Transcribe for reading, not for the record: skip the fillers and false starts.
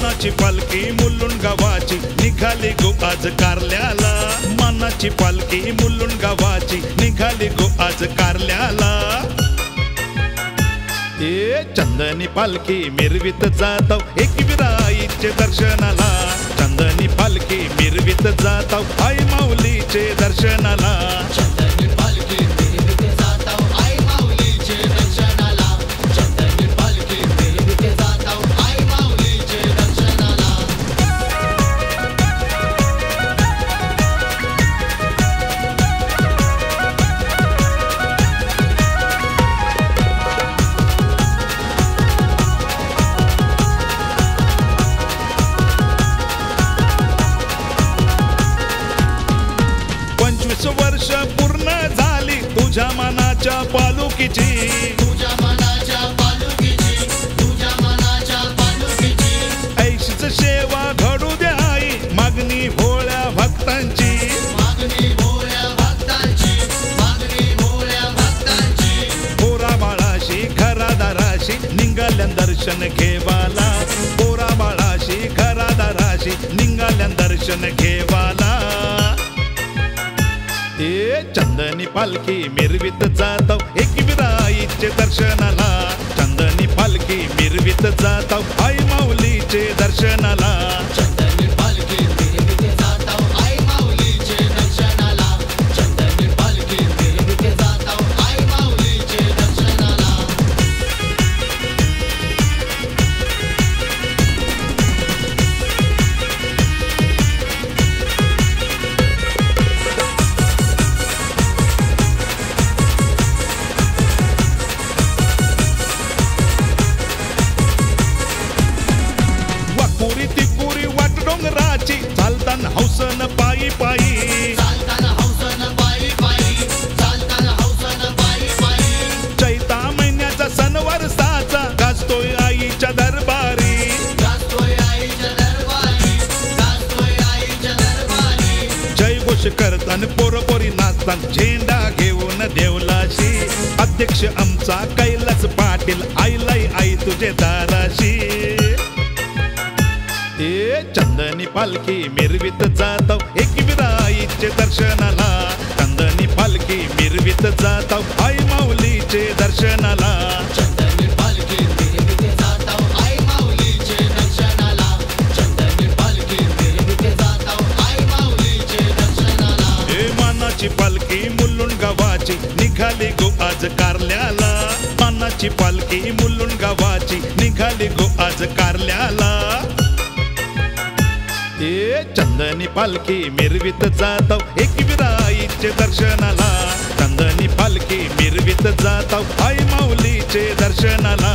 मानाची पालखी मुलुंड गावाची निघाली गो आज कारल्याला। मानाची पालखी मुलुंड गावाची निघाली गो आज कारल्याला। ए चंदनी पालखी मिरवित जाताव एकविराईचे दर्शनाला। चंदनी पालखी मिरवित जाताव आई माऊलीचे दर्शनाला। चंदनी पालखी मिरवित जाताव आई माऊलीचे दर्शनाला। चंदनी पालखी मिरवित जाताव आई माऊलीचे दर्शनाला। वर्ष पूर्ण झाली तुझ्या मनाच्या पालुकीची। तुझ्या मनाच्या पालुकीची। तुझ्या मनाच्या पालुकीची। ऐशीच सेवा घडू दे आई मागणी भोळ्या भक्तांची। मागणी भोळ्या भक्तांची। मागणी भोळ्या भक्तांची। पोरा बाळाशी घरादाराशी निघाल्या दर्शन घेवाला। पोरा बाळाशी घरादाराशी निघाल्या दर्शन घेवाला। ए चंदनी पालखी मिरवित जाताव एकविराईचे दर्शनाला। चंदनी पालखी मिरवित जाताव आई माऊलीचे दर्शनाला। चंदनी पालखी मिरवित जाताव आई माऊलीचे दर्शनाला। चंदनी पालखी मिरवित जाताव आई माऊलीचे दर्शनाला। पुरी ती पुरी वाट डोंगराची चालताना हौसन पायी पायी। चालताना हौसन पायी पायी। चालताना हौसन पायी पायी। चैता महिन्याचा सणवार साचा गाजतोय आईच्या दरबारी। गाजतोय आईच्या दरबारी। गाजतोय आईच्या दरबारी। जय घोष करताना पोरपोरी नाचताना झेंडा घेऊन देवलाशी। अध्यक्ष आमचा कैलास पाटील आईलाई आई तुझे दाराशी। ए चंदनी पालखी मिरवित जाताव एकविराईचे दर्शनाला। चंदनी पालखी मिरवित जाताव आई माऊलीचे दर्शनाला। चंदनी पालखी मिरवित जाताव आई माऊलीचे दर्शनाला। चंदनी पालखी मिरवित जाताव आई माऊलीचे दर्शनाला। ए मानाची पालखी मुलुंड गावाची निघाली गो आज कारल्याला। मानाची पालखी मुलुंड गावाची निघाली गो आज कारल्याला। ए चंदनी पालखी मिरवित जाताव एकविराईचे दर्शनाला। चंदनी पालखी मिरवित जाताव आई माऊलीचे दर्शनाला।